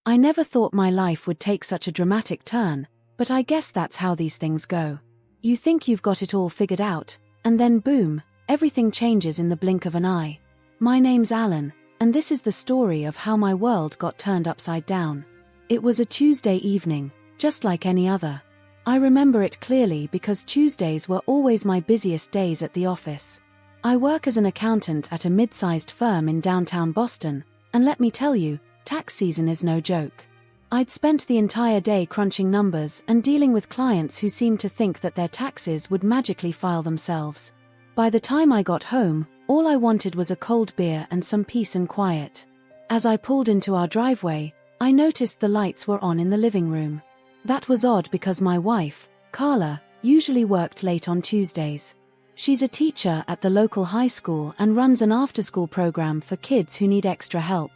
I never thought my life would take such a dramatic turn, but I guess that's how these things go. You think you've got it all figured out, and then boom, everything changes in the blink of an eye. My name's Alan, and this is the story of how my world got turned upside down. It was a Tuesday evening, just like any other. I remember it clearly because Tuesdays were always my busiest days at the office. I work as an accountant at a mid-sized firm in downtown Boston, and let me tell you, tax season is no joke. I'd spent the entire day crunching numbers and dealing with clients who seemed to think that their taxes would magically file themselves. By the time I got home, all I wanted was a cold beer and some peace and quiet. As I pulled into our driveway, I noticed the lights were on in the living room. That was odd because my wife, Carla, usually worked late on Tuesdays. She's a teacher at the local high school and runs an after-school program for kids who need extra help.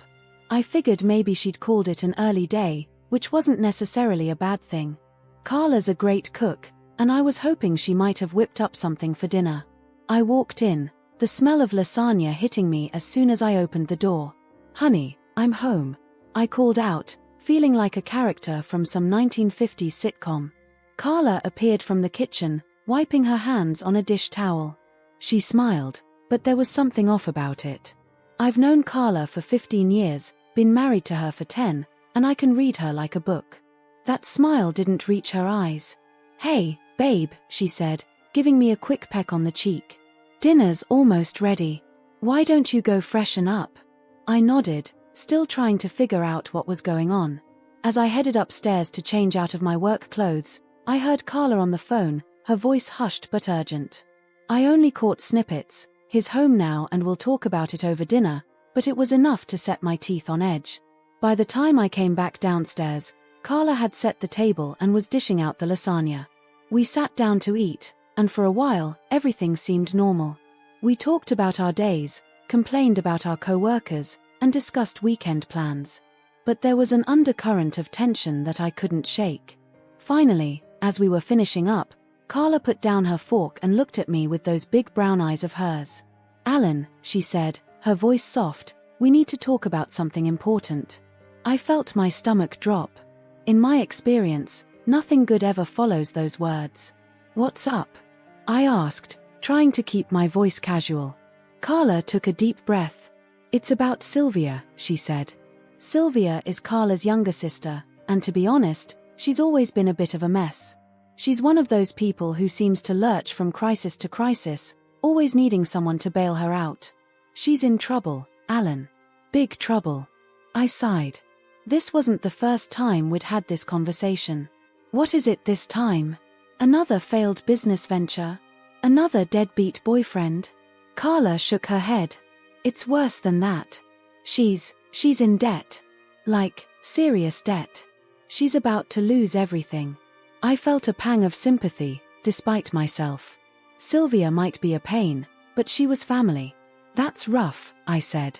I figured maybe she'd called it an early day, which wasn't necessarily a bad thing. Carla's a great cook, and I was hoping she might have whipped up something for dinner. I walked in, the smell of lasagna hitting me as soon as I opened the door. "Honey, I'm home," I called out, feeling like a character from some 1950s sitcom. Carla appeared from the kitchen, wiping her hands on a dish towel. She smiled, but there was something off about it. I've known Carla for 15 years, been married to her for 10, and I can read her like a book. That smile didn't reach her eyes. "Hey, babe," she said, giving me a quick peck on the cheek. "Dinner's almost ready. Why don't you go freshen up?" I nodded, still trying to figure out what was going on. As I headed upstairs to change out of my work clothes, I heard Carla on the phone, her voice hushed but urgent. I only caught snippets. "He's home now and we'll talk about it over dinner," but it was enough to set my teeth on edge. By the time I came back downstairs, Carla had set the table and was dishing out the lasagna. We sat down to eat, and for a while, everything seemed normal. We talked about our days, complained about our co-workers, and discussed weekend plans. But there was an undercurrent of tension that I couldn't shake. Finally, as we were finishing up, Carla put down her fork and looked at me with those big brown eyes of hers. "Alan," she said, her voice soft, "we need to talk about something important." I felt my stomach drop. In my experience, nothing good ever follows those words. "What's up?" I asked, trying to keep my voice casual. Carla took a deep breath. "It's about Sylvia," she said. Sylvia is Carla's younger sister, and to be honest, she's always been a bit of a mess. She's one of those people who seems to lurch from crisis to crisis, always needing someone to bail her out. "She's in trouble, Alan. Big trouble." I sighed. This wasn't the first time we'd had this conversation. What is it this time? Another failed business venture? Another deadbeat boyfriend? Carla shook her head. "It's worse than that. She's in debt. Like, serious debt. She's about to lose everything." I felt a pang of sympathy, despite myself. Sylvia might be a pain, but she was family. "That's rough," I said.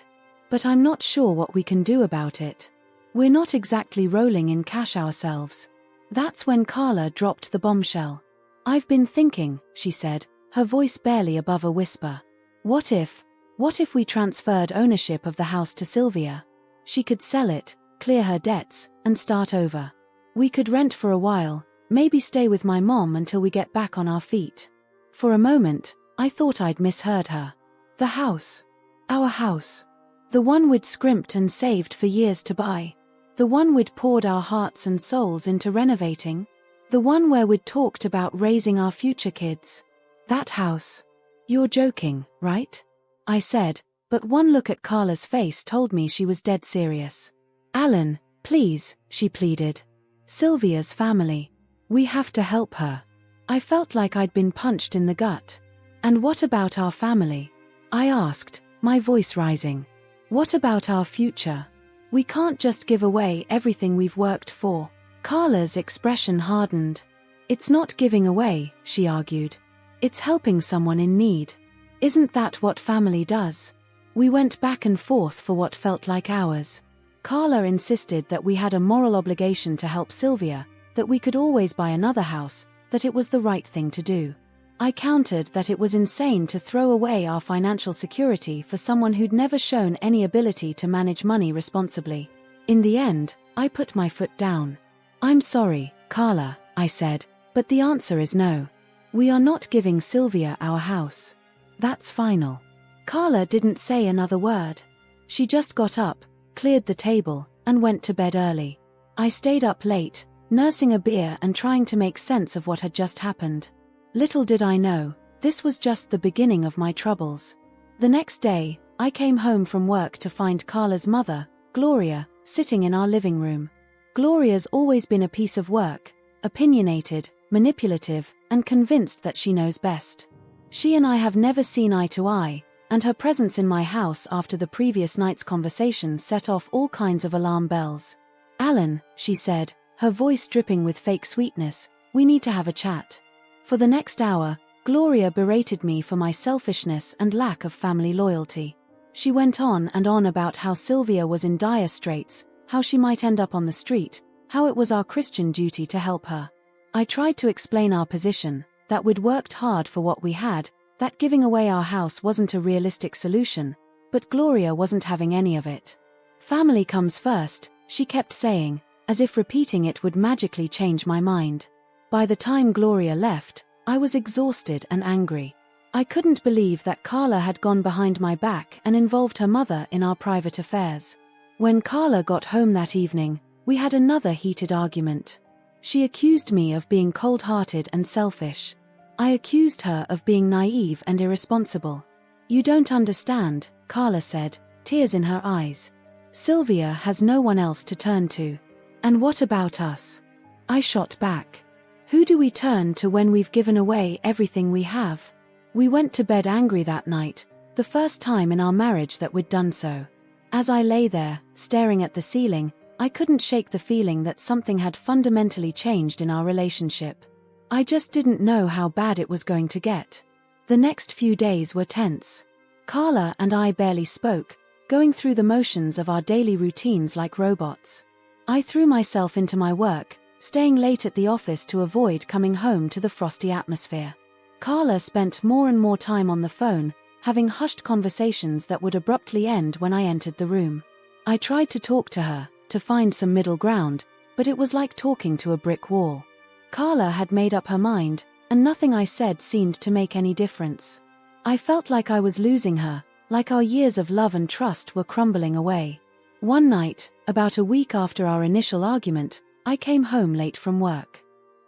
"But I'm not sure what we can do about it. We're not exactly rolling in cash ourselves." That's when Carla dropped the bombshell. "I've been thinking," she said, her voice barely above a whisper. What if we transferred ownership of the house to Sylvia? She could sell it, clear her debts, and start over. We could rent for a while, maybe stay with my mom until we get back on our feet." For a moment, I thought I'd misheard her. The house. Our house. The one we'd scrimped and saved for years to buy. The one we'd poured our hearts and souls into renovating. The one where we'd talked about raising our future kids. That house. "You're joking, right?" I said, but one look at Carla's face told me she was dead serious. "Alan, please," she pleaded. "Sylvia's family. We have to help her." I felt like I'd been punched in the gut. "And what about our family?" I asked, my voice rising. "What about our future? We can't just give away everything we've worked for." Carla's expression hardened. "It's not giving away," she argued. "It's helping someone in need. Isn't that what family does?" We went back and forth for what felt like hours. Carla insisted that we had a moral obligation to help Sylvia, that we could always buy another house, that it was the right thing to do. I countered that it was insane to throw away our financial security for someone who'd never shown any ability to manage money responsibly. In the end, I put my foot down. I'm sorry, Carla, I said, but the answer is no. We are not giving Sylvia our house. That's final. Carla didn't say another word. She just got up, cleared the table, and went to bed early. I stayed up late, nursing a beer and trying to make sense of what had just happened. Little did I know, this was just the beginning of my troubles. The next day, I came home from work to find Carla's mother, Gloria, sitting in our living room. Gloria's always been a piece of work, opinionated, manipulative, and convinced that she knows best. She and I have never seen eye to eye, and her presence in my house after the previous night's conversation set off all kinds of alarm bells. "Alan," she said, her voice dripping with fake sweetness, "we need to have a chat." For the next hour, Gloria berated me for my selfishness and lack of family loyalty. She went on and on about how Sylvia was in dire straits, how she might end up on the street, how it was our Christian duty to help her. I tried to explain our position, that we'd worked hard for what we had, that giving away our house wasn't a realistic solution, but Gloria wasn't having any of it. "Family comes first," she kept saying, as if repeating it would magically change my mind. By the time Gloria left, I was exhausted and angry. I couldn't believe that Carla had gone behind my back and involved her mother in our private affairs. When Carla got home that evening, we had another heated argument. She accused me of being cold-hearted and selfish. I accused her of being naive and irresponsible. "You don't understand," Carla said, tears in her eyes. "Sylvia has no one else to turn to. And what about us?" I shot back. "Who do we turn to when we've given away everything we have?" We went to bed angry that night, the first time in our marriage that we'd done so. As I lay there, staring at the ceiling, I couldn't shake the feeling that something had fundamentally changed in our relationship. I just didn't know how bad it was going to get. The next few days were tense. Carla and I barely spoke, going through the motions of our daily routines like robots. I threw myself into my work, staying late at the office to avoid coming home to the frosty atmosphere. Carla spent more and more time on the phone, having hushed conversations that would abruptly end when I entered the room. I tried to talk to her, to find some middle ground, but it was like talking to a brick wall. Carla had made up her mind, and nothing I said seemed to make any difference. I felt like I was losing her, like our years of love and trust were crumbling away. One night, about a week after our initial argument, I came home late from work.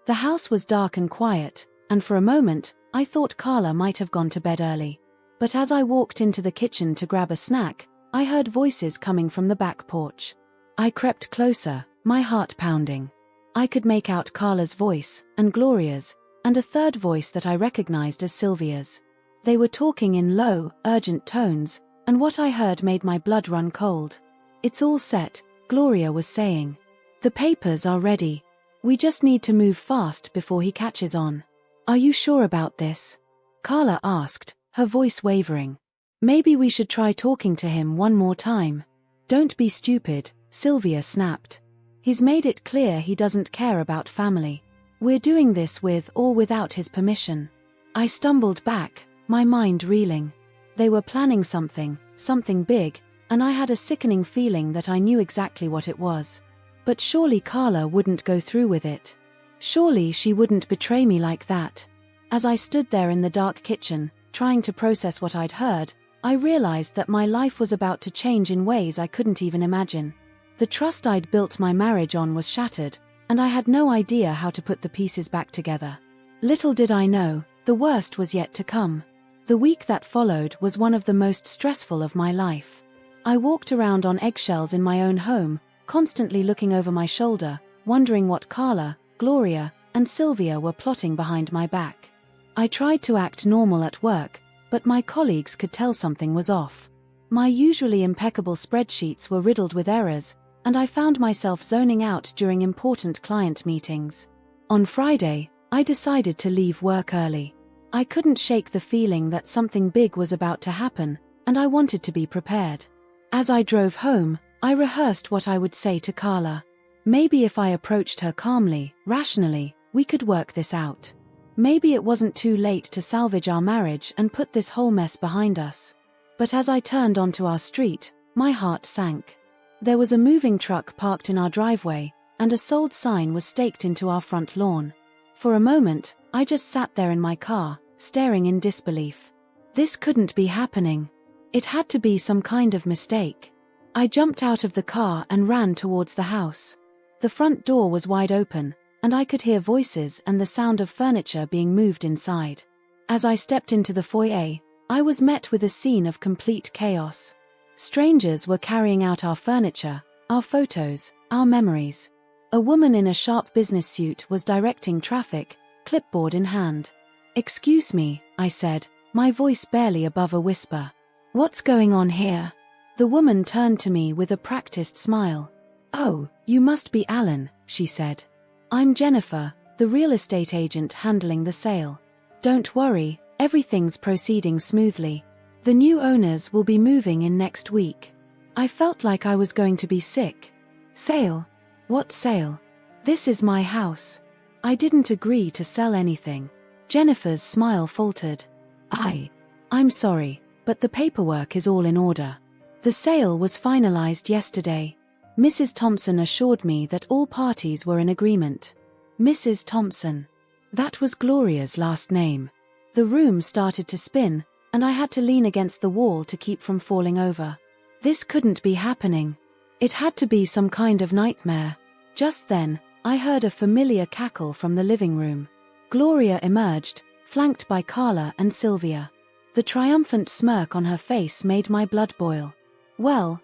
The house was dark and quiet, and for a moment, I thought Carla might have gone to bed early. But as I walked into the kitchen to grab a snack, I heard voices coming from the back porch. I crept closer, my heart pounding. I could make out Carla's voice, and Gloria's, and a third voice that I recognized as Sylvia's. They were talking in low, urgent tones, and what I heard made my blood run cold. "It's all set," Gloria was saying. "The papers are ready. We just need to move fast before he catches on." "Are you sure about this?" Carla asked, her voice wavering. "Maybe we should try talking to him one more time." "Don't be stupid," Sylvia snapped. "He's made it clear he doesn't care about family. We're doing this with or without his permission." I stumbled back, my mind reeling. They were planning something big, and I had a sickening feeling that I knew exactly what it was. But surely Carla wouldn't go through with it. Surely she wouldn't betray me like that. As I stood there in the dark kitchen, trying to process what I'd heard, I realized that my life was about to change in ways I couldn't even imagine. The trust I'd built my marriage on was shattered, and I had no idea how to put the pieces back together. Little did I know, the worst was yet to come. The week that followed was one of the most stressful of my life. I walked around on eggshells in my own home, constantly looking over my shoulder, wondering what Carla, Gloria, and Sylvia were plotting behind my back. I tried to act normal at work, but my colleagues could tell something was off. My usually impeccable spreadsheets were riddled with errors, and I found myself zoning out during important client meetings. On Friday, I decided to leave work early. I couldn't shake the feeling that something big was about to happen, and I wanted to be prepared. As I drove home, I rehearsed what I would say to Carla. Maybe if I approached her calmly, rationally, we could work this out. Maybe it wasn't too late to salvage our marriage and put this whole mess behind us. But as I turned onto our street, my heart sank. There was a moving truck parked in our driveway, and a sold sign was staked into our front lawn. For a moment, I just sat there in my car, staring in disbelief. This couldn't be happening. It had to be some kind of mistake. I jumped out of the car and ran towards the house. The front door was wide open, and I could hear voices and the sound of furniture being moved inside. As I stepped into the foyer, I was met with a scene of complete chaos. Strangers were carrying out our furniture, our photos, our memories. A woman in a sharp business suit was directing traffic, clipboard in hand. "Excuse me," I said, my voice barely above a whisper. "What's going on here?" The woman turned to me with a practiced smile. "Oh, you must be Alan," she said. "I'm Jennifer, the real estate agent handling the sale. Don't worry, everything's proceeding smoothly. The new owners will be moving in next week." I felt like I was going to be sick. "Sale? What sale? This is my house. I didn't agree to sell anything." Jennifer's smile faltered. I'm sorry, but the paperwork is all in order. The sale was finalized yesterday. Mrs. Thompson assured me that all parties were in agreement. Mrs. Thompson. That was Gloria's last name. The room started to spin, and I had to lean against the wall to keep from falling over. This couldn't be happening. It had to be some kind of nightmare. Just then, I heard a familiar cackle from the living room. Gloria emerged, flanked by Carla and Sylvia. The triumphant smirk on her face made my blood boil. Well,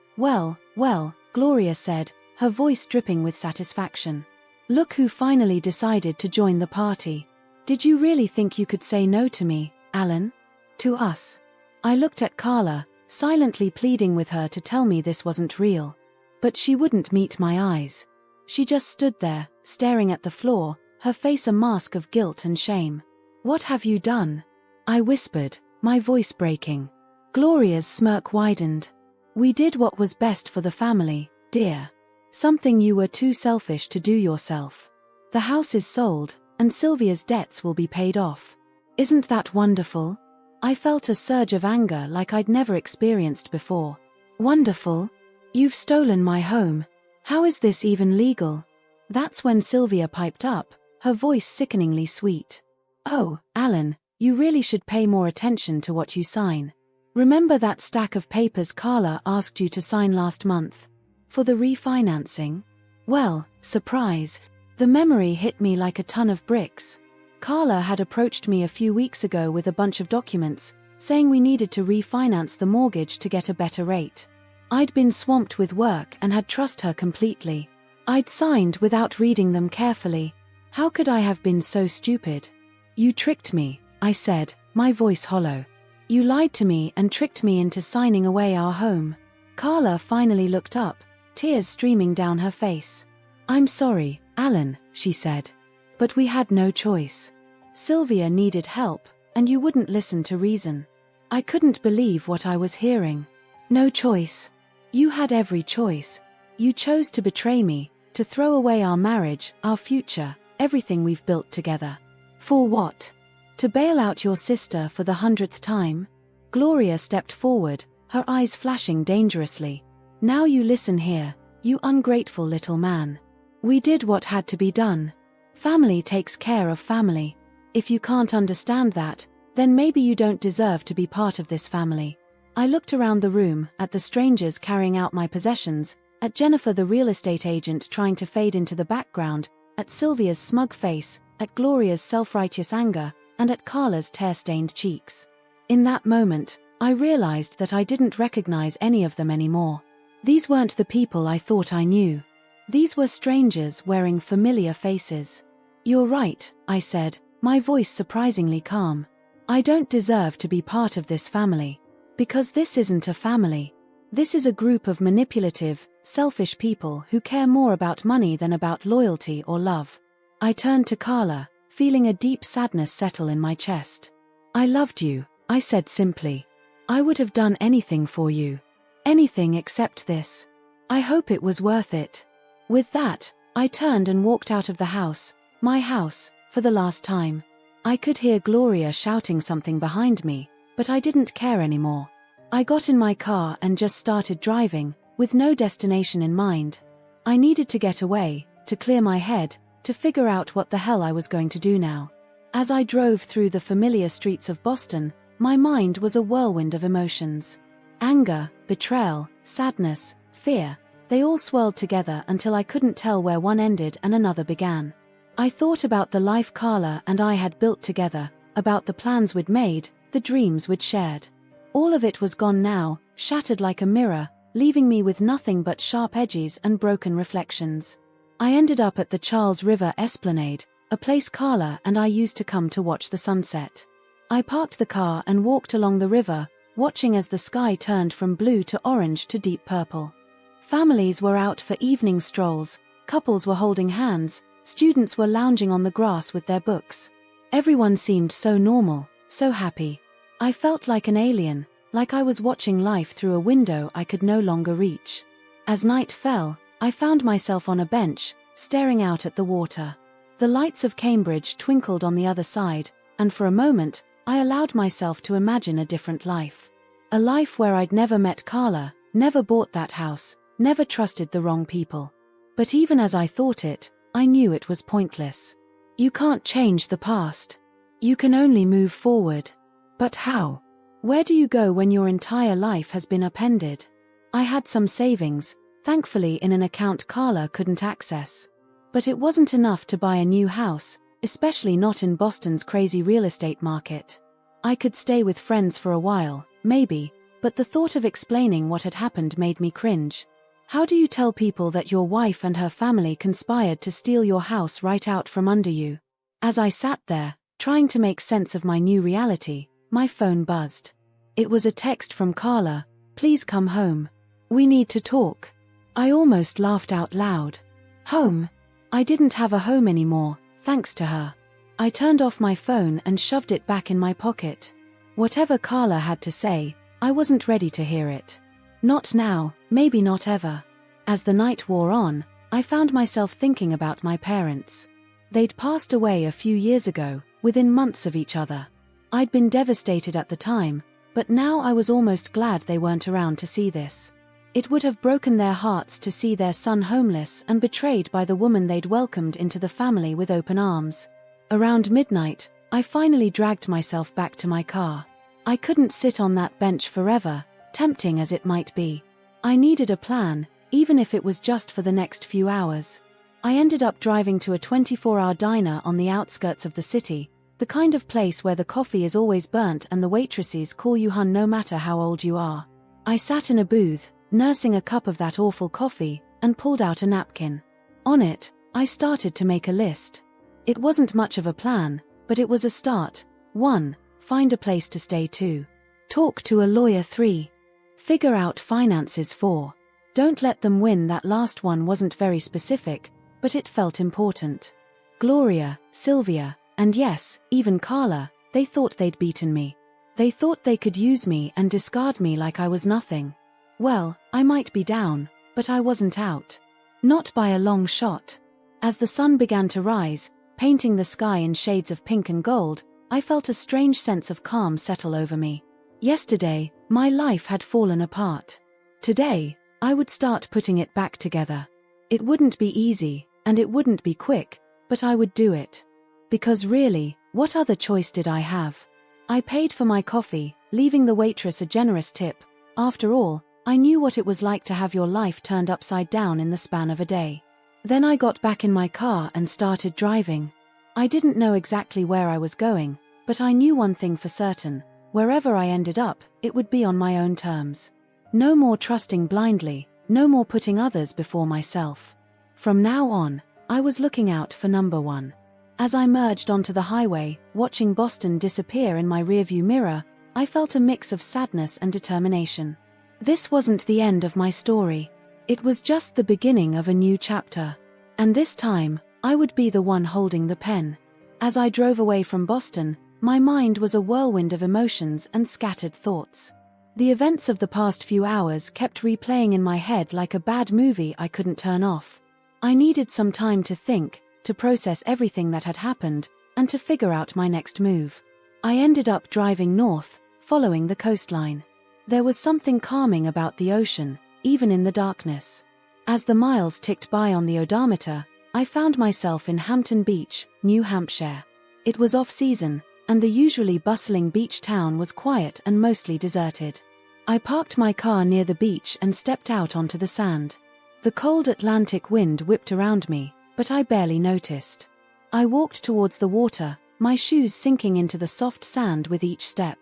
Gloria said, her voice dripping with satisfaction. "Look who finally decided to join the party. Did you really think you could say no to me, Alan? To us?" I looked at Carla, silently pleading with her to tell me this wasn't real. But she wouldn't meet my eyes. She just stood there, staring at the floor, her face a mask of guilt and shame. "What have you done?" I whispered, my voice breaking. Gloria's smirk widened. "We did what was best for the family, dear. Something you were too selfish to do yourself. The house is sold, and Sylvia's debts will be paid off. Isn't that wonderful?" I felt a surge of anger like I'd never experienced before. "Wonderful? You've stolen my home. How is this even legal?" That's when Sylvia piped up, her voice sickeningly sweet. "Oh, Alan, you really should pay more attention to what you sign. Remember that stack of papers Carla asked you to sign last month? For the refinancing?" Well, surprise. The memory hit me like a ton of bricks. Carla had approached me a few weeks ago with a bunch of documents, saying we needed to refinance the mortgage to get a better rate. I'd been swamped with work and had trusted her completely. I'd signed without reading them carefully. How could I have been so stupid? "You tricked me," I said, my voice hollow. "You lied to me and tricked me into signing away our home." Carla finally looked up, tears streaming down her face. "I'm sorry, Alan," she said. "But we had no choice. Sylvia needed help, and you wouldn't listen to reason." I couldn't believe what I was hearing. "No choice? You had every choice. You chose to betray me, to throw away our marriage, our future, everything we've built together. For what? To bail out your sister for the 100th time?" Gloria stepped forward, her eyes flashing dangerously. "Now you listen here, you ungrateful little man. We did what had to be done. Family takes care of family. If you can't understand that, then maybe you don't deserve to be part of this family." I looked around the room, at the strangers carrying out my possessions, at Jennifer the real estate agent trying to fade into the background, at Sylvia's smug face, at Gloria's self-righteous anger, and at Carla's tear-stained cheeks. In that moment, I realized that I didn't recognize any of them anymore. These weren't the people I thought I knew. These were strangers wearing familiar faces. "You're right," I said, my voice surprisingly calm. "I don't deserve to be part of this family. Because this isn't a family. This is a group of manipulative, selfish people who care more about money than about loyalty or love." I turned to Carla, feeling a deep sadness settle in my chest. "I loved you," I said simply. "I would have done anything for you. Anything except this. I hope it was worth it." With that, I turned and walked out of the house, my house, for the last time. I could hear Gloria shouting something behind me, but I didn't care anymore. I got in my car and just started driving, with no destination in mind. I needed to get away, to clear my head, to figure out what the hell I was going to do now. As I drove through the familiar streets of Boston, my mind was a whirlwind of emotions. Anger, betrayal, sadness, fear, they all swirled together until I couldn't tell where one ended and another began. I thought about the life Carla and I had built together, about the plans we'd made, the dreams we'd shared. All of it was gone now, shattered like a mirror, leaving me with nothing but sharp edges and broken reflections. I ended up at the Charles River Esplanade, a place Carla and I used to come to watch the sunset. I parked the car and walked along the river, watching as the sky turned from blue to orange to deep purple. Families were out for evening strolls, couples were holding hands, students were lounging on the grass with their books. Everyone seemed so normal, so happy. I felt like an alien, like I was watching life through a window I could no longer reach. As night fell, I found myself on a bench, staring out at the water. The lights of Cambridge twinkled on the other side, and for a moment, I allowed myself to imagine a different life. A life where I'd never met Carla, never bought that house, never trusted the wrong people. But even as I thought it, I knew it was pointless. You can't change the past. You can only move forward. But how? Where do you go when your entire life has been upended? I had some savings, thankfully in an account Carla couldn't access. But it wasn't enough to buy a new house, especially not in Boston's crazy real estate market. I could stay with friends for a while, maybe, but the thought of explaining what had happened made me cringe. How do you tell people that your wife and her family conspired to steal your house right out from under you? As I sat there, trying to make sense of my new reality, my phone buzzed. It was a text from Carla. "Please come home. We need to talk." I almost laughed out loud. Home? I didn't have a home anymore, thanks to her. I turned off my phone and shoved it back in my pocket. Whatever Carla had to say, I wasn't ready to hear it. Not now, maybe not ever. As the night wore on, I found myself thinking about my parents. They'd passed away a few years ago, within months of each other. I'd been devastated at the time, but now I was almost glad they weren't around to see this. It would have broken their hearts to see their son homeless and betrayed by the woman they'd welcomed into the family with open arms. Around midnight, I finally dragged myself back to my car. I couldn't sit on that bench forever, tempting as it might be. I needed a plan, even if it was just for the next few hours. I ended up driving to a 24-hour diner on the outskirts of the city, the kind of place where the coffee is always burnt and the waitresses call you hun no matter how old you are. I sat in a booth, nursing a cup of that awful coffee, and pulled out a napkin. On it, I started to make a list. It wasn't much of a plan, but it was a start. 1. Find a place to stay. 2. Talk to a lawyer. 3. Figure out finances. 4. Don't let them win. That last one wasn't very specific, but it felt important. Gloria, Sylvia, and yes, even Carla, they thought they'd beaten me. They thought they could use me and discard me like I was nothing. Well, I might be down, but I wasn't out. Not by a long shot. As the sun began to rise, painting the sky in shades of pink and gold, I felt a strange sense of calm settle over me. Yesterday, my life had fallen apart. Today, I would start putting it back together. It wouldn't be easy, and it wouldn't be quick, but I would do it. Because really, what other choice did I have? I paid for my coffee, leaving the waitress a generous tip. After all, I knew what it was like to have your life turned upside down in the span of a day. Then I got back in my car and started driving. I didn't know exactly where I was going, but I knew one thing for certain: wherever I ended up, it would be on my own terms. No more trusting blindly, no more putting others before myself. From now on, I was looking out for number one. As I merged onto the highway, watching Boston disappear in my rearview mirror, I felt a mix of sadness and determination. This wasn't the end of my story. It was just the beginning of a new chapter. And this time, I would be the one holding the pen. As I drove away from Boston, my mind was a whirlwind of emotions and scattered thoughts. The events of the past few hours kept replaying in my head like a bad movie I couldn't turn off. I needed some time to think, to process everything that had happened, and to figure out my next move. I ended up driving north, following the coastline. There was something calming about the ocean, even in the darkness. As the miles ticked by on the odometer, I found myself in Hampton Beach, New Hampshire. It was off-season, and the usually bustling beach town was quiet and mostly deserted. I parked my car near the beach and stepped out onto the sand. The cold Atlantic wind whipped around me, but I barely noticed. I walked towards the water, my shoes sinking into the soft sand with each step.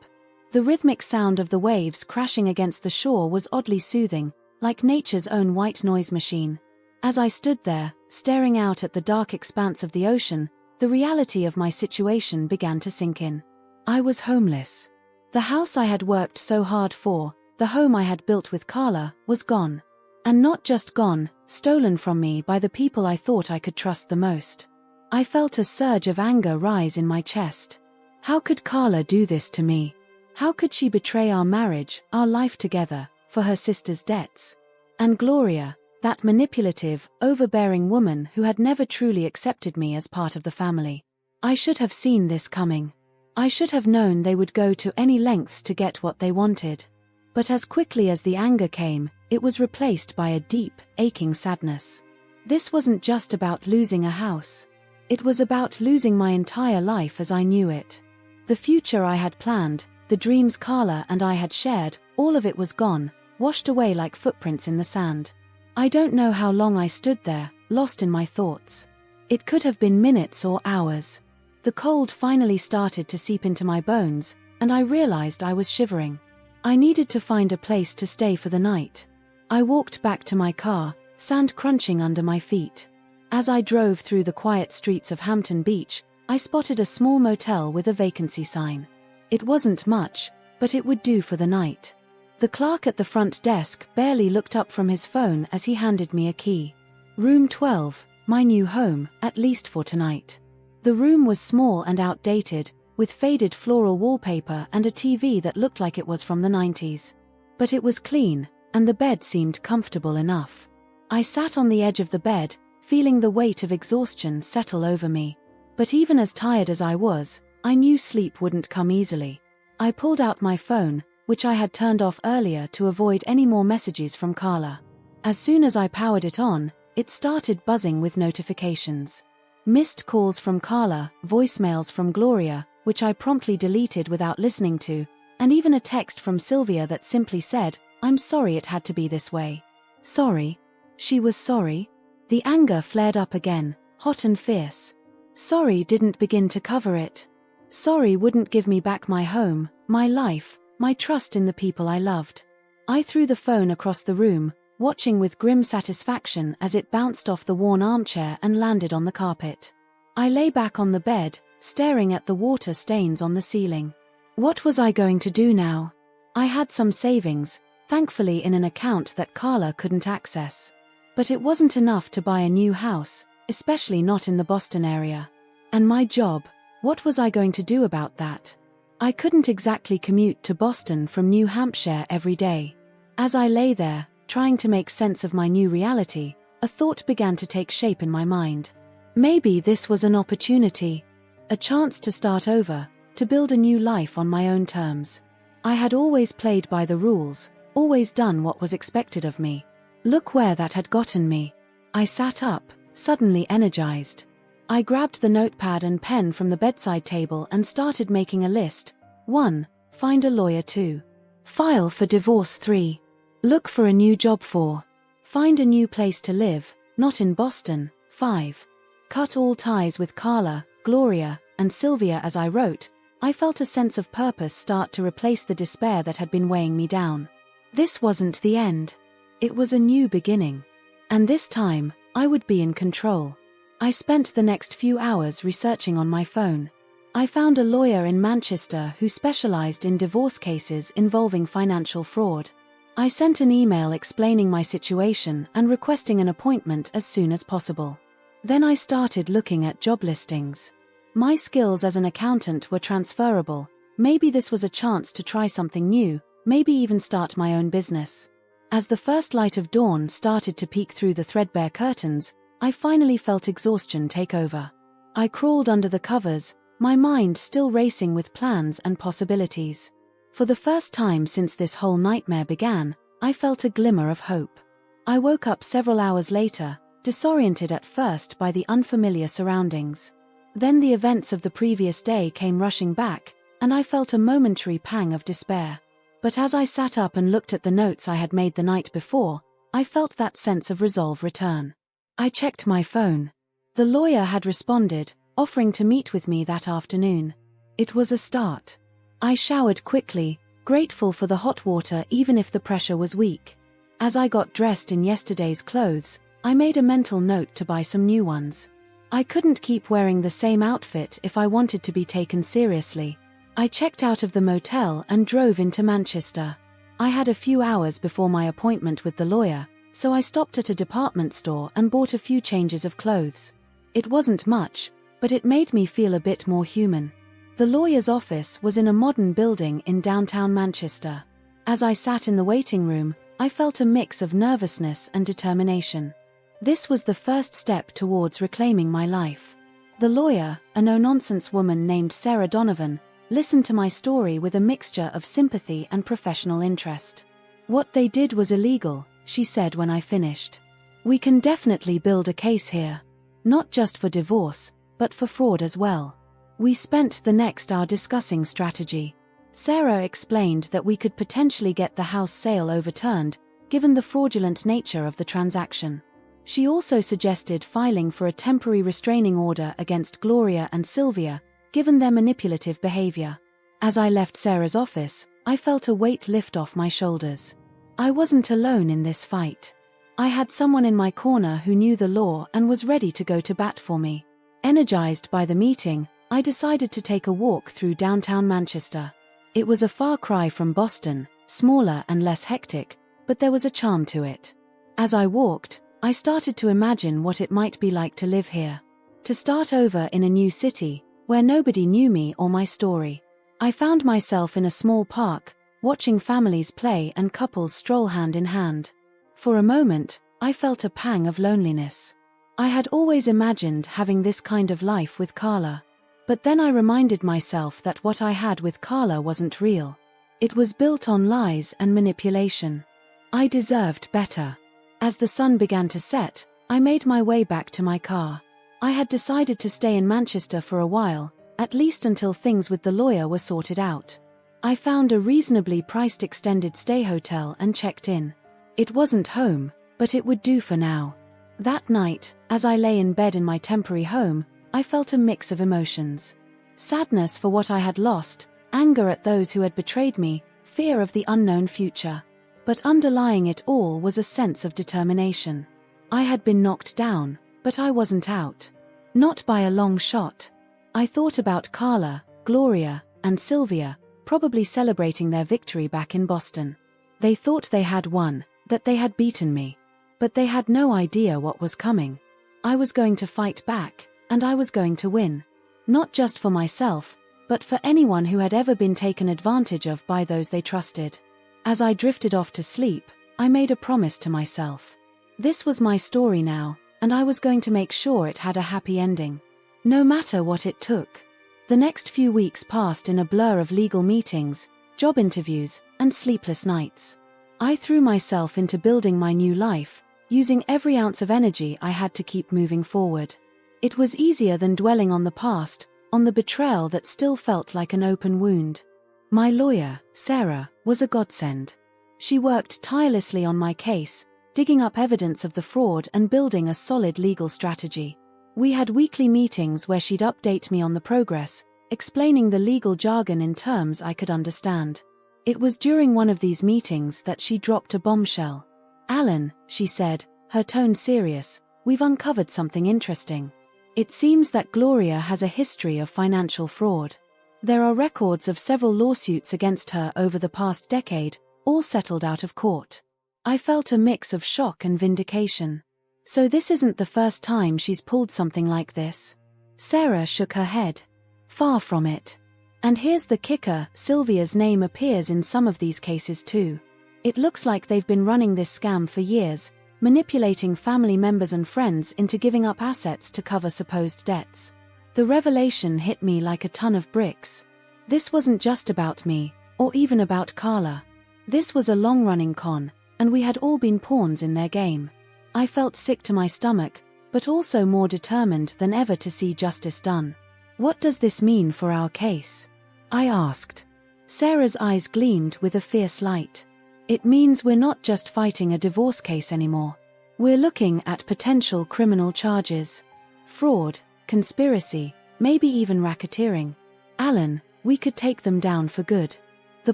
The rhythmic sound of the waves crashing against the shore was oddly soothing, like nature's own white noise machine. As I stood there, staring out at the dark expanse of the ocean, the reality of my situation began to sink in. I was homeless. The house I had worked so hard for, the home I had built with Carla, was gone. And not just gone, stolen from me by the people I thought I could trust the most. I felt a surge of anger rise in my chest. How could Carla do this to me? How could she betray our marriage, our life together, for her sister's debts? And Gloria, that manipulative, overbearing woman who had never truly accepted me as part of the family. I should have seen this coming. I should have known they would go to any lengths to get what they wanted. But as quickly as the anger came, it was replaced by a deep, aching sadness. This wasn't just about losing a house. It was about losing my entire life as I knew it. The future I had planned, the dreams Carla and I had shared, all of it was gone, washed away like footprints in the sand. I don't know how long I stood there, lost in my thoughts. It could have been minutes or hours. The cold finally started to seep into my bones, and I realized I was shivering. I needed to find a place to stay for the night. I walked back to my car, sand crunching under my feet. As I drove through the quiet streets of Hampton Beach, I spotted a small motel with a vacancy sign. It wasn't much, but it would do for the night. The clerk at the front desk barely looked up from his phone as he handed me a key. Room 12, my new home, at least for tonight. The room was small and outdated, with faded floral wallpaper and a TV that looked like it was from the 90s. But it was clean, and the bed seemed comfortable enough. I sat on the edge of the bed, feeling the weight of exhaustion settle over me. But even as tired as I was, I knew sleep wouldn't come easily. I pulled out my phone, which I had turned off earlier to avoid any more messages from Carla. As soon as I powered it on, it started buzzing with notifications. Missed calls from Carla, voicemails from Gloria, which I promptly deleted without listening to, and even a text from Sylvia that simply said, "I'm sorry it had to be this way." Sorry? She was sorry? The anger flared up again, hot and fierce. Sorry didn't begin to cover it. Sorry wouldn't give me back my home, my life, my trust in the people I loved. I threw the phone across the room, watching with grim satisfaction as it bounced off the worn armchair and landed on the carpet. I lay back on the bed, staring at the water stains on the ceiling. What was I going to do now? I had some savings, thankfully in an account that Carla couldn't access. But it wasn't enough to buy a new house, especially not in the Boston area. And my job, what was I going to do about that? I couldn't exactly commute to Boston from New Hampshire every day. As I lay there, trying to make sense of my new reality, a thought began to take shape in my mind. Maybe this was an opportunity. A chance to start over, to build a new life on my own terms. I had always played by the rules, always done what was expected of me. Look where that had gotten me. I sat up, suddenly energized. I grabbed the notepad and pen from the bedside table and started making a list. 1. Find a lawyer. 2. File for divorce. 3. Look for a new job. 4. Find a new place to live, not in Boston. 5. Cut all ties with Carla, Gloria, and Sylvia. As I wrote, I felt a sense of purpose start to replace the despair that had been weighing me down. This wasn't the end. It was a new beginning. And this time, I would be in control. I spent the next few hours researching on my phone. I found a lawyer in Manchester who specialized in divorce cases involving financial fraud. I sent an email explaining my situation and requesting an appointment as soon as possible. Then I started looking at job listings. My skills as an accountant were transferable. Maybe this was a chance to try something new, maybe even start my own business. As the first light of dawn started to peek through the threadbare curtains, I finally felt exhaustion take over. I crawled under the covers, my mind still racing with plans and possibilities. For the first time since this whole nightmare began, I felt a glimmer of hope. I woke up several hours later, disoriented at first by the unfamiliar surroundings. Then the events of the previous day came rushing back, and I felt a momentary pang of despair. But as I sat up and looked at the notes I had made the night before, I felt that sense of resolve return. I checked my phone. The lawyer had responded, offering to meet with me that afternoon. It was a start. I showered quickly, grateful for the hot water even if the pressure was weak. As I got dressed in yesterday's clothes, I made a mental note to buy some new ones. I couldn't keep wearing the same outfit if I wanted to be taken seriously. I checked out of the motel and drove into Manchester. I had a few hours before my appointment with the lawyer, so I stopped at a department store and bought a few changes of clothes. It wasn't much, but it made me feel a bit more human. The lawyer's office was in a modern building in downtown Manchester. As I sat in the waiting room, I felt a mix of nervousness and determination. This was the first step towards reclaiming my life. The lawyer, a no-nonsense woman named Sarah Donovan, listened to my story with a mixture of sympathy and professional interest. "What they did was illegal," she said when I finished. "We can definitely build a case here. Not just for divorce, but for fraud as well." We spent the next hour discussing strategy. Sarah explained that we could potentially get the house sale overturned, given the fraudulent nature of the transaction. She also suggested filing for a temporary restraining order against Gloria and Sylvia, given their manipulative behavior. As I left Sarah's office, I felt a weight lift off my shoulders. I wasn't alone in this fight. I had someone in my corner who knew the law and was ready to go to bat for me. Energized by the meeting, I decided to take a walk through downtown Manchester. It was a far cry from Boston, smaller and less hectic, but there was a charm to it. As I walked, I started to imagine what it might be like to live here. To start over in a new city, where nobody knew me or my story. I found myself in a small park, watching families play and couples stroll hand in hand. For a moment, I felt a pang of loneliness. I had always imagined having this kind of life with Carla. But then I reminded myself that what I had with Carla wasn't real. It was built on lies and manipulation. I deserved better. As the sun began to set, I made my way back to my car. I had decided to stay in Manchester for a while, at least until things with the lawyer were sorted out. I found a reasonably priced extended stay hotel and checked in. It wasn't home, but it would do for now. That night, as I lay in bed in my temporary home, I felt a mix of emotions. Sadness for what I had lost, anger at those who had betrayed me, fear of the unknown future. But underlying it all was a sense of determination. I had been knocked down, but I wasn't out. Not by a long shot. I thought about Carla, Gloria, and Sylvia, probably celebrating their victory back in Boston. They thought they had won, that they had beaten me. But they had no idea what was coming. I was going to fight back, and I was going to win. Not just for myself, but for anyone who had ever been taken advantage of by those they trusted. As I drifted off to sleep, I made a promise to myself. This was my story now, and I was going to make sure it had a happy ending. No matter what it took. The next few weeks passed in a blur of legal meetings, job interviews, and sleepless nights. I threw myself into building my new life, using every ounce of energy I had to keep moving forward. It was easier than dwelling on the past, on the betrayal that still felt like an open wound. My lawyer, Sarah, was a godsend. She worked tirelessly on my case, digging up evidence of the fraud and building a solid legal strategy. We had weekly meetings where she'd update me on the progress, explaining the legal jargon in terms I could understand. It was during one of these meetings that she dropped a bombshell. "Alan," she said, her tone serious, "we've uncovered something interesting. It seems that Gloria has a history of financial fraud. There are records of several lawsuits against her over the past decade, all settled out of court." I felt a mix of shock and vindication. So this isn't the first time she's pulled something like this? Sarah shook her head. Far from it. And here's the kicker, Sylvia's name appears in some of these cases too. It looks like they've been running this scam for years, manipulating family members and friends into giving up assets to cover supposed debts. The revelation hit me like a ton of bricks. This wasn't just about me, or even about Carla. This was a long-running con, and we had all been pawns in their game. I felt sick to my stomach, but also more determined than ever to see justice done. "What does this mean for our case?" I asked. Sarah's eyes gleamed with a fierce light. "It means we're not just fighting a divorce case anymore. We're looking at potential criminal charges. Fraud, conspiracy, maybe even racketeering. Alan, we could take them down for good." The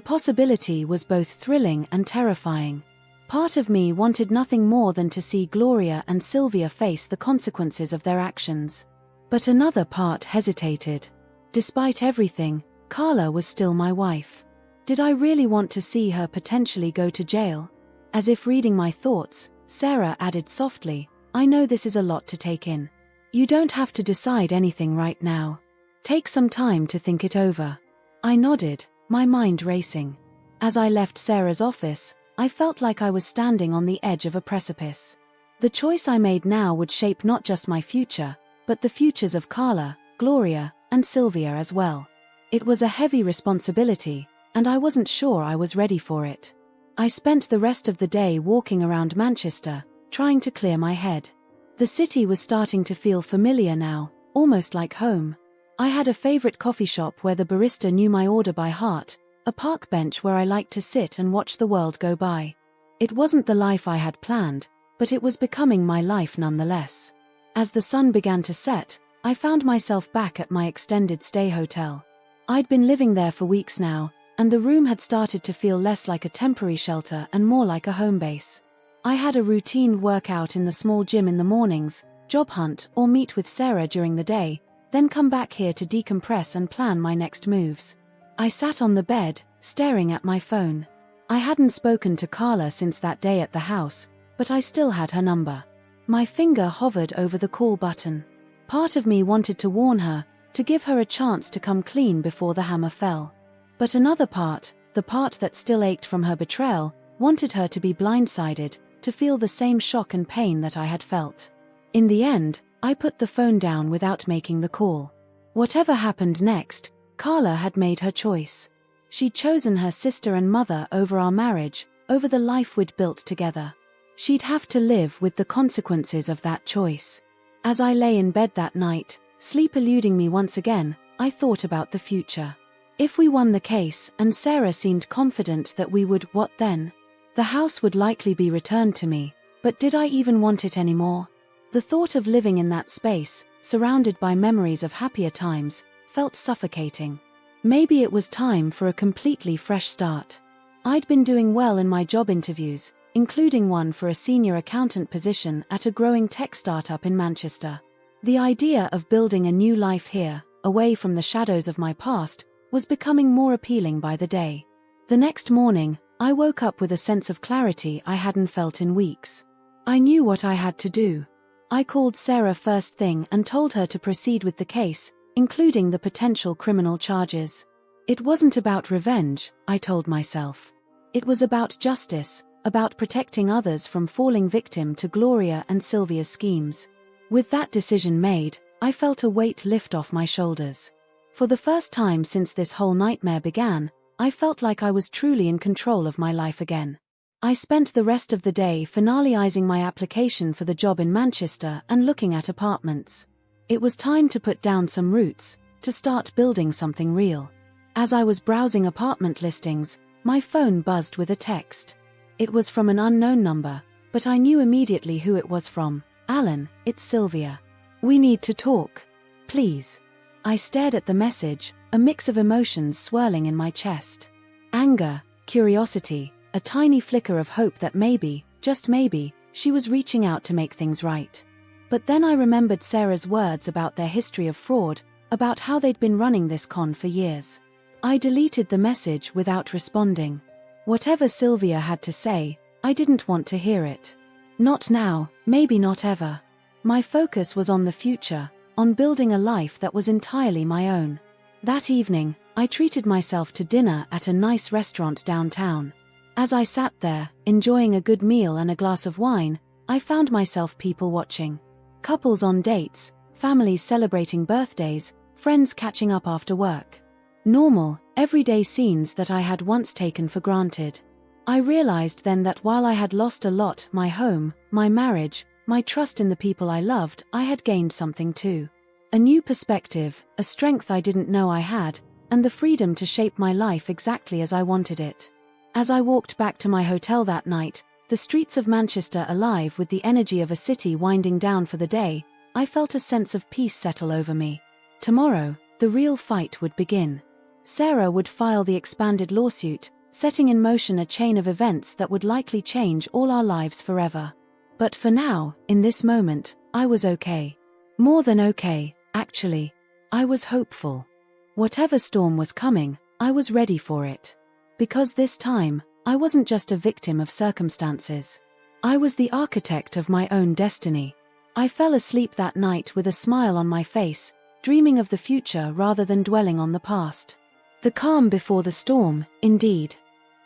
possibility was both thrilling and terrifying. Part of me wanted nothing more than to see Gloria and Sylvia face the consequences of their actions. But another part hesitated. Despite everything, Carla was still my wife. Did I really want to see her potentially go to jail? As if reading my thoughts, Sarah added softly, "I know this is a lot to take in. You don't have to decide anything right now. Take some time to think it over." I nodded, my mind racing. As I left Sarah's office, I felt like I was standing on the edge of a precipice. The choice I made now would shape not just my future, but the futures of Carla, Gloria, and Sylvia as well. It was a heavy responsibility, and I wasn't sure I was ready for it. I spent the rest of the day walking around Manchester, trying to clear my head. The city was starting to feel familiar now, almost like home. I had a favorite coffee shop where the barista knew my order by heart, a park bench where I liked to sit and watch the world go by. It wasn't the life I had planned, but it was becoming my life nonetheless. As the sun began to set, I found myself back at my extended stay hotel. I'd been living there for weeks now, and the room had started to feel less like a temporary shelter and more like a home base. I had a routine workout in the small gym in the mornings, job hunt or meet with Sarah during the day, then come back here to decompress and plan my next moves. I sat on the bed, staring at my phone. I hadn't spoken to Carla since that day at the house, but I still had her number. My finger hovered over the call button. Part of me wanted to warn her, to give her a chance to come clean before the hammer fell. But another part, the part that still ached from her betrayal, wanted her to be blindsided, to feel the same shock and pain that I had felt. In the end, I put the phone down without making the call. Whatever happened next, Carla had made her choice. She'd chosen her sister and mother over our marriage, over the life we'd built together. She'd have to live with the consequences of that choice. As I lay in bed that night, sleep eluding me once again, I thought about the future. If we won the case and Sarah seemed confident that we would, what then? The house would likely be returned to me, but did I even want it anymore? The thought of living in that space, surrounded by memories of happier times, felt suffocating. Maybe it was time for a completely fresh start. I'd been doing well in my job interviews, including one for a senior accountant position at a growing tech startup in Manchester. The idea of building a new life here, away from the shadows of my past, was becoming more appealing by the day. The next morning, I woke up with a sense of clarity I hadn't felt in weeks. I knew what I had to do. I called Sarah first thing and told her to proceed with the case, including the potential criminal charges. It wasn't about revenge, I told myself. It was about justice, about protecting others from falling victim to Gloria and Sylvia's schemes. With that decision made, I felt a weight lift off my shoulders. For the first time since this whole nightmare began, I felt like I was truly in control of my life again. I spent the rest of the day finalizing my application for the job in Manchester and looking at apartments. It was time to put down some roots, to start building something real. As I was browsing apartment listings, my phone buzzed with a text. It was from an unknown number, but I knew immediately who it was from. "Alan, it's Sylvia. We need to talk. Please." I stared at the message, a mix of emotions swirling in my chest. Anger, curiosity, a tiny flicker of hope that maybe, just maybe, she was reaching out to make things right. But then I remembered Sarah's words about their history of fraud, about how they'd been running this con for years. I deleted the message without responding. Whatever Sylvia had to say, I didn't want to hear it. Not now, maybe not ever. My focus was on the future, on building a life that was entirely my own. That evening, I treated myself to dinner at a nice restaurant downtown. As I sat there, enjoying a good meal and a glass of wine, I found myself people watching. Couples on dates, families celebrating birthdays, friends catching up after work. Normal, everyday scenes that I had once taken for granted. I realized then that while I had lost a lot, my home, my marriage, my trust in the people I loved, I had gained something too. A new perspective, a strength I didn't know I had, and the freedom to shape my life exactly as I wanted it. As I walked back to my hotel that night, the streets of Manchester alive with the energy of a city winding down for the day, I felt a sense of peace settle over me. Tomorrow, the real fight would begin. Sarah would file the expanded lawsuit, setting in motion a chain of events that would likely change all our lives forever. But for now, in this moment, I was okay. More than okay, actually. I was hopeful. Whatever storm was coming, I was ready for it. Because this time, I wasn't just a victim of circumstances. I was the architect of my own destiny. I fell asleep that night with a smile on my face, dreaming of the future rather than dwelling on the past. The calm before the storm, indeed.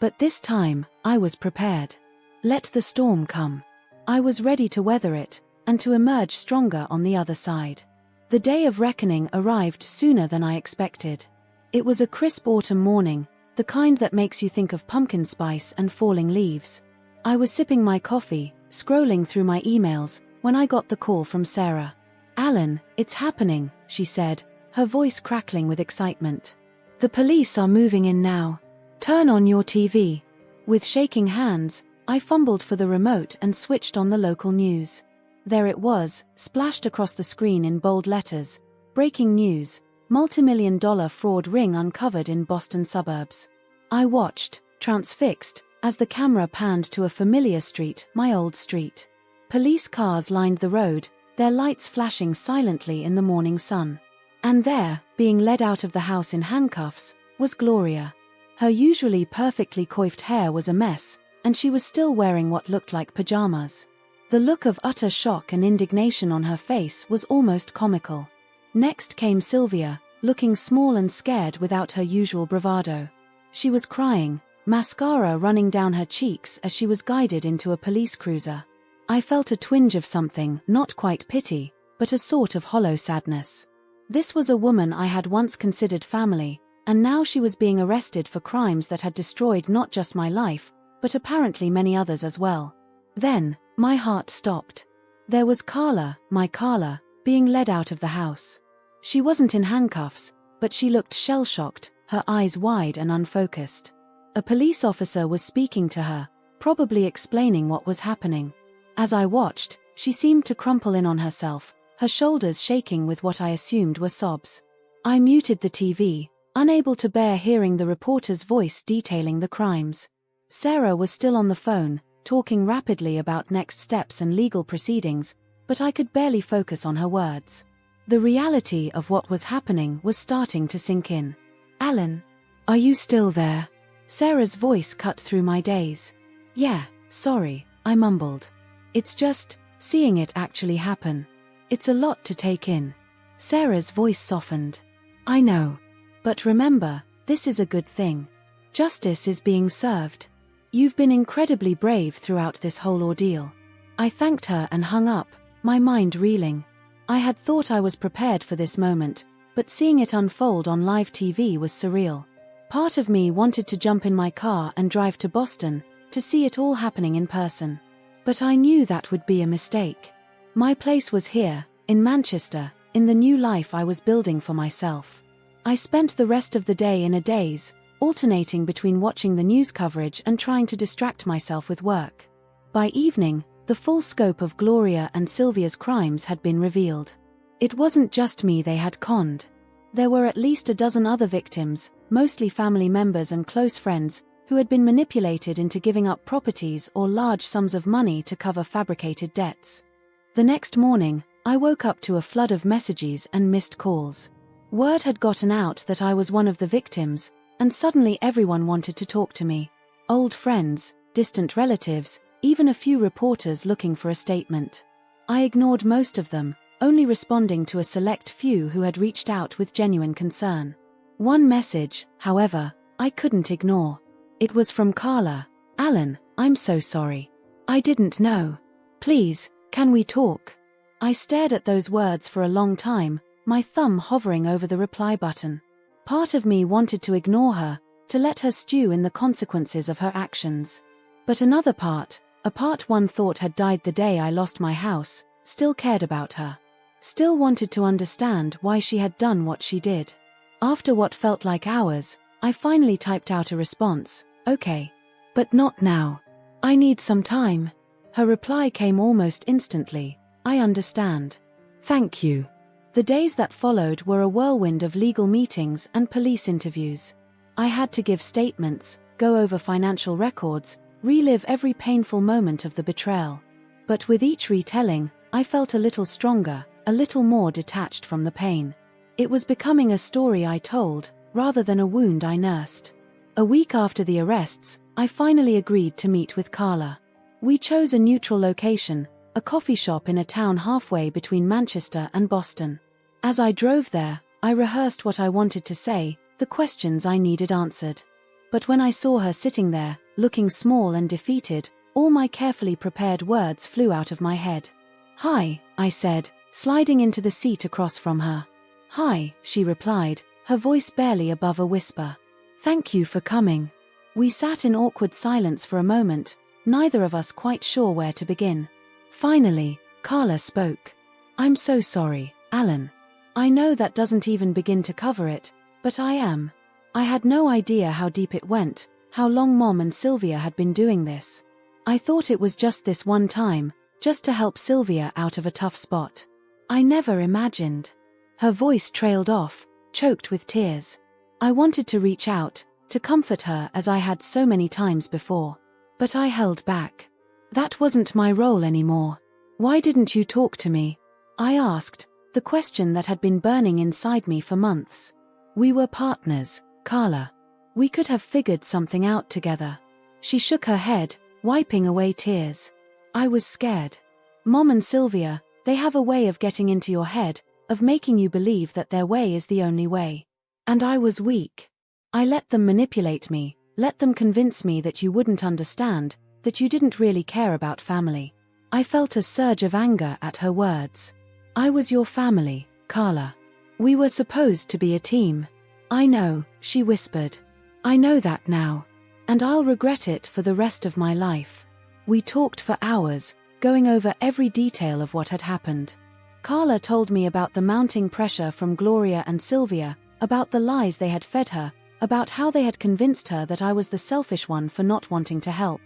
But this time, I was prepared. Let the storm come. I was ready to weather it, and to emerge stronger on the other side. The day of reckoning arrived sooner than I expected. It was a crisp autumn morning, the kind that makes you think of pumpkin spice and falling leaves. I was sipping my coffee, scrolling through my emails, when I got the call from Sarah. "Alan, it's happening," she said, her voice crackling with excitement. "The police are moving in now. Turn on your TV." With shaking hands, I fumbled for the remote and switched on the local news. There it was, splashed across the screen in bold letters. "Breaking news. Multimillion-dollar fraud ring uncovered in Boston suburbs." I watched, transfixed, as the camera panned to a familiar street, my old street. Police cars lined the road, their lights flashing silently in the morning sun. And there, being led out of the house in handcuffs, was Gloria. Her usually perfectly coiffed hair was a mess, and she was still wearing what looked like pajamas. The look of utter shock and indignation on her face was almost comical. Next came Sylvia, looking small and scared without her usual bravado. She was crying, mascara running down her cheeks as she was guided into a police cruiser. I felt a twinge of something, not quite pity, but a sort of hollow sadness. This was a woman I had once considered family, and now she was being arrested for crimes that had destroyed not just my life, but apparently many others as well. Then, my heart stopped. There was Carla, my Carla, being led out of the house. She wasn't in handcuffs, but she looked shell-shocked, her eyes wide and unfocused. A police officer was speaking to her, probably explaining what was happening. As I watched, she seemed to crumple in on herself, her shoulders shaking with what I assumed were sobs. I muted the TV, unable to bear hearing the reporter's voice detailing the crimes. Sarah was still on the phone, talking rapidly about next steps and legal proceedings, but I could barely focus on her words. The reality of what was happening was starting to sink in. "Alan, are you still there?" Sarah's voice cut through my daze. "Yeah, sorry," I mumbled. "It's just, seeing it actually happen. It's a lot to take in." Sarah's voice softened. "I know. But remember, this is a good thing. Justice is being served. You've been incredibly brave throughout this whole ordeal." I thanked her and hung up, my mind reeling. I had thought I was prepared for this moment, but seeing it unfold on live TV was surreal. Part of me wanted to jump in my car and drive to Boston, to see it all happening in person. But I knew that would be a mistake. My place was here, in Manchester, in the new life I was building for myself. I spent the rest of the day in a daze, alternating between watching the news coverage and trying to distract myself with work. By evening, the full scope of Gloria and Sylvia's crimes had been revealed. It wasn't just me they had conned. There were at least a dozen other victims, mostly family members and close friends, who had been manipulated into giving up properties or large sums of money to cover fabricated debts. The next morning, I woke up to a flood of messages and missed calls. Word had gotten out that I was one of the victims, and suddenly everyone wanted to talk to me. Old friends, distant relatives, even a few reporters looking for a statement. I ignored most of them, only responding to a select few who had reached out with genuine concern. One message, however, I couldn't ignore. It was from Carla. "Alan, I'm so sorry. I didn't know. Please, can we talk?" I stared at those words for a long time, my thumb hovering over the reply button. Part of me wanted to ignore her, to let her stew in the consequences of her actions. But another part, a part one thought had died the day I lost my house, still cared about her. Still wanted to understand why she had done what she did. After what felt like hours, I finally typed out a response, "Okay. But not now. I need some time." Her reply came almost instantly, "I understand. Thank you." The days that followed were a whirlwind of legal meetings and police interviews. I had to give statements, go over financial records, relive every painful moment of the betrayal. But with each retelling, I felt a little stronger, a little more detached from the pain. It was becoming a story I told, rather than a wound I nursed. A week after the arrests, I finally agreed to meet with Carla. We chose a neutral location, a coffee shop in a town halfway between Manchester and Boston. As I drove there, I rehearsed what I wanted to say, the questions I needed answered. But when I saw her sitting there, looking small and defeated, all my carefully prepared words flew out of my head. "Hi," I said, sliding into the seat across from her. "Hi," she replied, her voice barely above a whisper. "Thank you for coming." We sat in awkward silence for a moment, neither of us quite sure where to begin. Finally, Carla spoke. "I'm so sorry, Alan. I know that doesn't even begin to cover it, but I am. I had no idea how deep it went, how long Mom and Sylvia had been doing this. I thought it was just this one time, just to help Sylvia out of a tough spot. I never imagined." Her voice trailed off, choked with tears. I wanted to reach out, to comfort her as I had so many times before. But I held back. "That wasn't my role anymore. Why didn't you talk to me?" I asked, the question that had been burning inside me for months. "We were partners, Carla. We could have figured something out together." She shook her head, wiping away tears. "I was scared. Mom and Sylvia, they have a way of getting into your head, of making you believe that their way is the only way. And I was weak. I let them manipulate me, let them convince me that you wouldn't understand, that you didn't really care about family." I felt a surge of anger at her words. "I was your family, Carla. We were supposed to be a team." "I know," she whispered. "I know that now. And I'll regret it for the rest of my life." We talked for hours, going over every detail of what had happened. Carla told me about the mounting pressure from Gloria and Sylvia, about the lies they had fed her, about how they had convinced her that I was the selfish one for not wanting to help.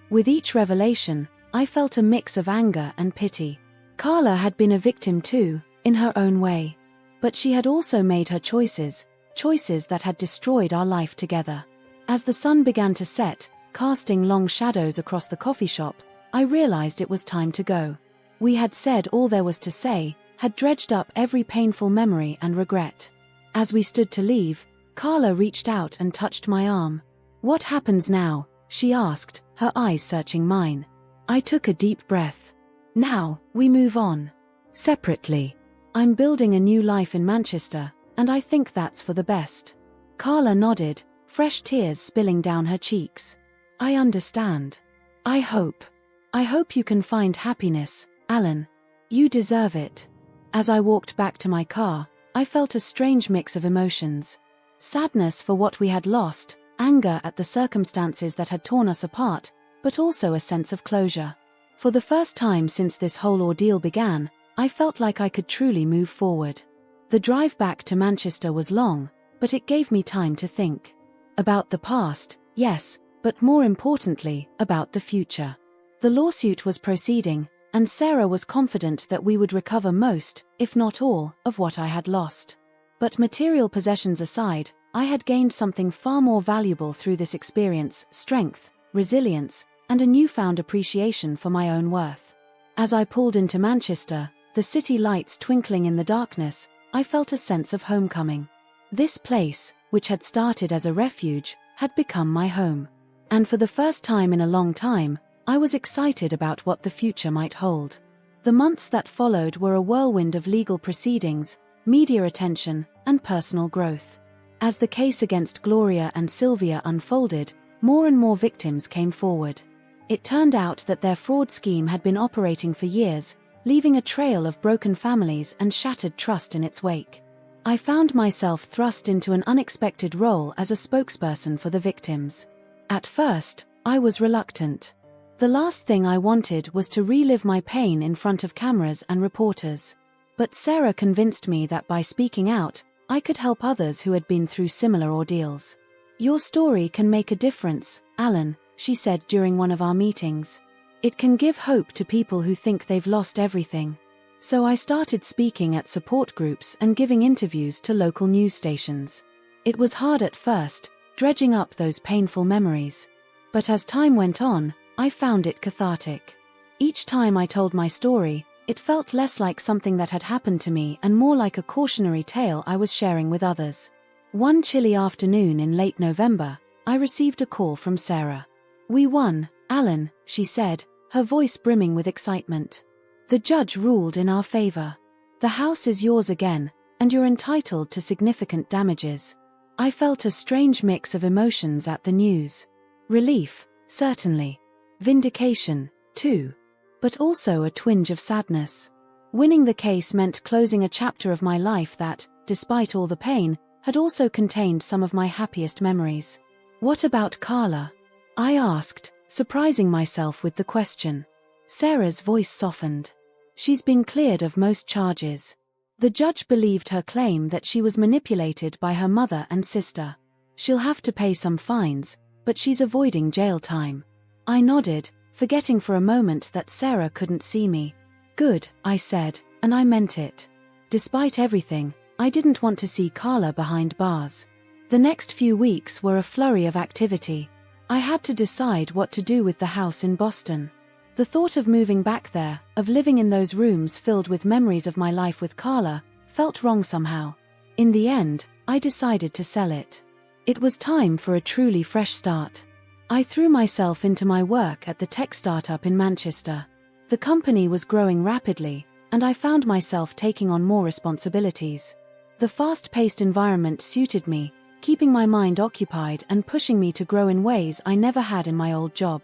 With each revelation, I felt a mix of anger and pity. Carla had been a victim too, in her own way. But she had also made her choices, choices that had destroyed our life together. As the sun began to set, casting long shadows across the coffee shop, I realized it was time to go. We had said all there was to say, had dredged up every painful memory and regret. As we stood to leave, Carla reached out and touched my arm. "What happens now?" she asked, her eyes searching mine. I took a deep breath. "Now, we move on. Separately. I'm building a new life in Manchester, and I think that's for the best." Carla nodded, fresh tears spilling down her cheeks. "I understand. I hope you can find happiness, Alan. You deserve it." As I walked back to my car, I felt a strange mix of emotions. Sadness for what we had lost, anger at the circumstances that had torn us apart, but also a sense of closure. For the first time since this whole ordeal began, I felt like I could truly move forward. The drive back to Manchester was long, but it gave me time to think. About the past, yes, but more importantly, about the future. The lawsuit was proceeding, and Sarah was confident that we would recover most, if not all, of what I had lost. But material possessions aside, I had gained something far more valuable through this experience: strength, resilience, and a newfound appreciation for my own worth. As I pulled into Manchester, the city lights twinkling in the darkness, I felt a sense of homecoming. This place, which had started as a refuge, had become my home. And for the first time in a long time, I was excited about what the future might hold. The months that followed were a whirlwind of legal proceedings, media attention, and personal growth. As the case against Gloria and Sylvia unfolded, more and more victims came forward. It turned out that their fraud scheme had been operating for years, leaving a trail of broken families and shattered trust in its wake. I found myself thrust into an unexpected role as a spokesperson for the victims. At first, I was reluctant. The last thing I wanted was to relive my pain in front of cameras and reporters. But Sarah convinced me that by speaking out, I could help others who had been through similar ordeals. "Your story can make a difference, Alan," she said during one of our meetings. "It can give hope to people who think they've lost everything." So I started speaking at support groups and giving interviews to local news stations. It was hard at first, dredging up those painful memories. But as time went on, I found it cathartic. Each time I told my story, it felt less like something that had happened to me and more like a cautionary tale I was sharing with others. One chilly afternoon in late November, I received a call from Sarah. "We won, Alan," she said, her voice brimming with excitement. "The judge ruled in our favor. The house is yours again, and you're entitled to significant damages." I felt a strange mix of emotions at the news. Relief, certainly. Vindication, too. But also a twinge of sadness. Winning the case meant closing a chapter of my life that, despite all the pain, had also contained some of my happiest memories. "What about Carla?" I asked, surprising myself with the question. Sarah's voice softened. "She's been cleared of most charges. The judge believed her claim that she was manipulated by her mother and sister. She'll have to pay some fines, but she's avoiding jail time." I nodded, forgetting for a moment that Sarah couldn't see me. "Good," I said, and I meant it. Despite everything, I didn't want to see Carla behind bars. The next few weeks were a flurry of activity. I had to decide what to do with the house in Boston. The thought of moving back there, of living in those rooms filled with memories of my life with Carla, felt wrong somehow. In the end, I decided to sell it. It was time for a truly fresh start. I threw myself into my work at the tech startup in Manchester. The company was growing rapidly, and I found myself taking on more responsibilities. The fast-paced environment suited me, keeping my mind occupied and pushing me to grow in ways I never had in my old job.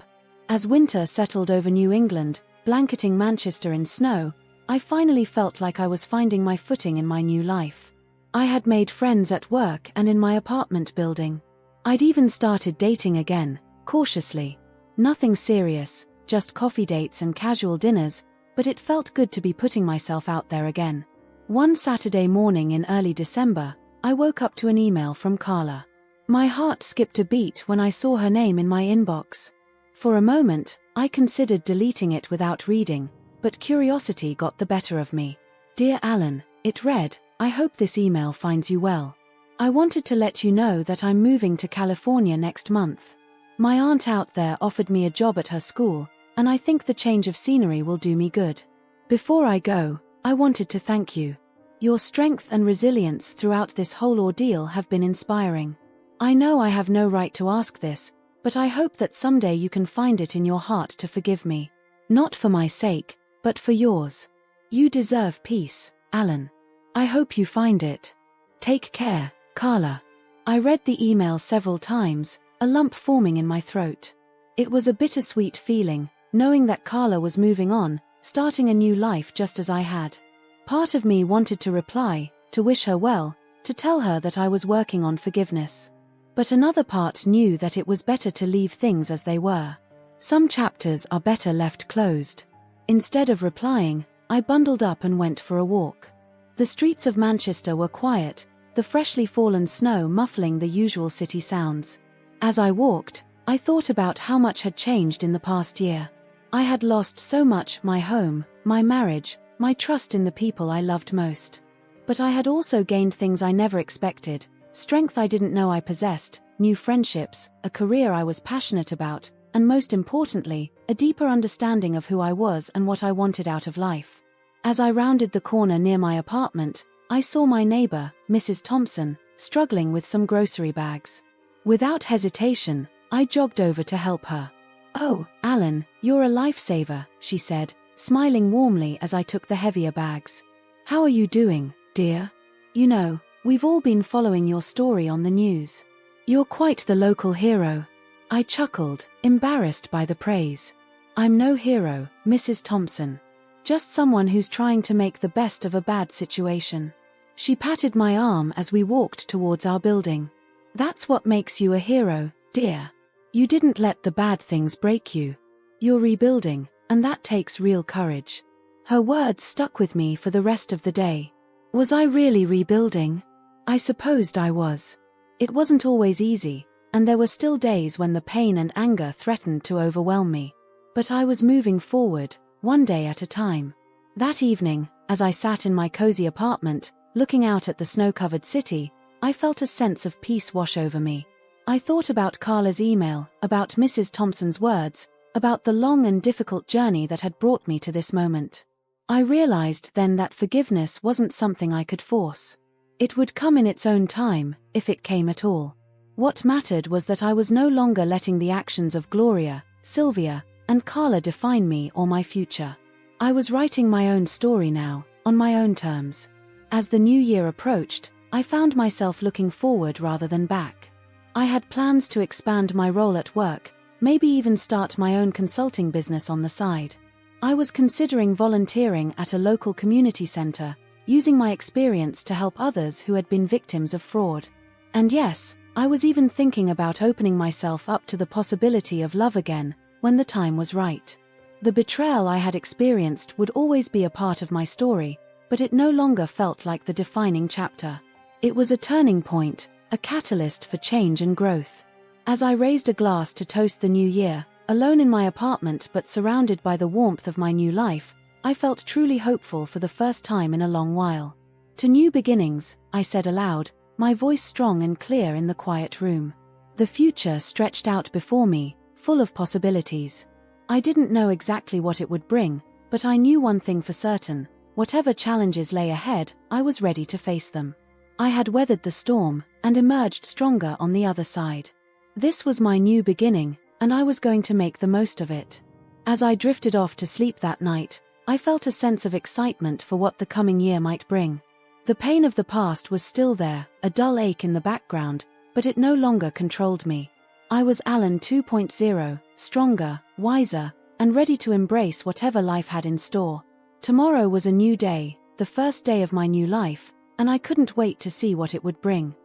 As winter settled over New England, blanketing Manchester in snow, I finally felt like I was finding my footing in my new life. I had made friends at work and in my apartment building. I'd even started dating again, cautiously. Nothing serious, just coffee dates and casual dinners, but it felt good to be putting myself out there again. One Saturday morning in early December, I woke up to an email from Carla. My heart skipped a beat when I saw her name in my inbox. For a moment, I considered deleting it without reading, but curiosity got the better of me. "Dear Alan," it read, "I hope this email finds you well. I wanted to let you know that I'm moving to California next month. My aunt out there offered me a job at her school, and I think the change of scenery will do me good. Before I go, I wanted to thank you. Your strength and resilience throughout this whole ordeal have been inspiring. I know I have no right to ask this, but I hope that someday you can find it in your heart to forgive me. Not for my sake, but for yours. You deserve peace, Alan. I hope you find it. Take care, Carla." I read the email several times, a lump forming in my throat. It was a bittersweet feeling, knowing that Carla was moving on, starting a new life just as I had. Part of me wanted to reply, to wish her well, to tell her that I was working on forgiveness. But another part knew that it was better to leave things as they were. Some chapters are better left closed. Instead of replying, I bundled up and went for a walk. The streets of Manchester were quiet, the freshly fallen snow muffling the usual city sounds. As I walked, I thought about how much had changed in the past year. I had lost so much: my home, my marriage, my trust in the people I loved most. But I had also gained things I never expected: strength I didn't know I possessed, new friendships, a career I was passionate about, and most importantly, a deeper understanding of who I was and what I wanted out of life. As I rounded the corner near my apartment, I saw my neighbor, Mrs. Thompson, struggling with some grocery bags. Without hesitation, I jogged over to help her. "Oh, Alan, you're a lifesaver," she said, smiling warmly as I took the heavier bags. "How are you doing, dear? You know, we've all been following your story on the news. You're quite the local hero." I chuckled, embarrassed by the praise. "I'm no hero, Mrs. Thompson. Just someone who's trying to make the best of a bad situation." She patted my arm as we walked towards our building. "That's what makes you a hero, dear. You didn't let the bad things break you. You're rebuilding, and that takes real courage." Her words stuck with me for the rest of the day. Was I really rebuilding? I supposed I was. It wasn't always easy, and there were still days when the pain and anger threatened to overwhelm me. But I was moving forward, one day at a time. That evening, as I sat in my cozy apartment, looking out at the snow-covered city, I felt a sense of peace wash over me. I thought about Carla's email, about Mrs. Thompson's words, about the long and difficult journey that had brought me to this moment. I realized then that forgiveness wasn't something I could force. It would come in its own time, if it came at all. What mattered was that I was no longer letting the actions of Gloria, Sylvia, and Carla define me or my future. I was writing my own story now, on my own terms. As the new year approached, I found myself looking forward rather than back. I had plans to expand my role at work, maybe even start my own consulting business on the side. I was considering volunteering at a local community center, using my experience to help others who had been victims of fraud. And yes, I was even thinking about opening myself up to the possibility of love again, when the time was right. The betrayal I had experienced would always be a part of my story, but it no longer felt like the defining chapter. It was a turning point, a catalyst for change and growth. As I raised a glass to toast the new year, alone in my apartment but surrounded by the warmth of my new life, I felt truly hopeful for the first time in a long while. "To new beginnings," I said aloud, my voice strong and clear in the quiet room. The future stretched out before me, full of possibilities. I didn't know exactly what it would bring, but I knew one thing for certain: whatever challenges lay ahead, I was ready to face them. I had weathered the storm, and emerged stronger on the other side. This was my new beginning, and I was going to make the most of it. As I drifted off to sleep that night, I felt a sense of excitement for what the coming year might bring. The pain of the past was still there, a dull ache in the background, but it no longer controlled me. I was Alan 2.0, stronger, wiser, and ready to embrace whatever life had in store. Tomorrow was a new day, the first day of my new life, and I couldn't wait to see what it would bring.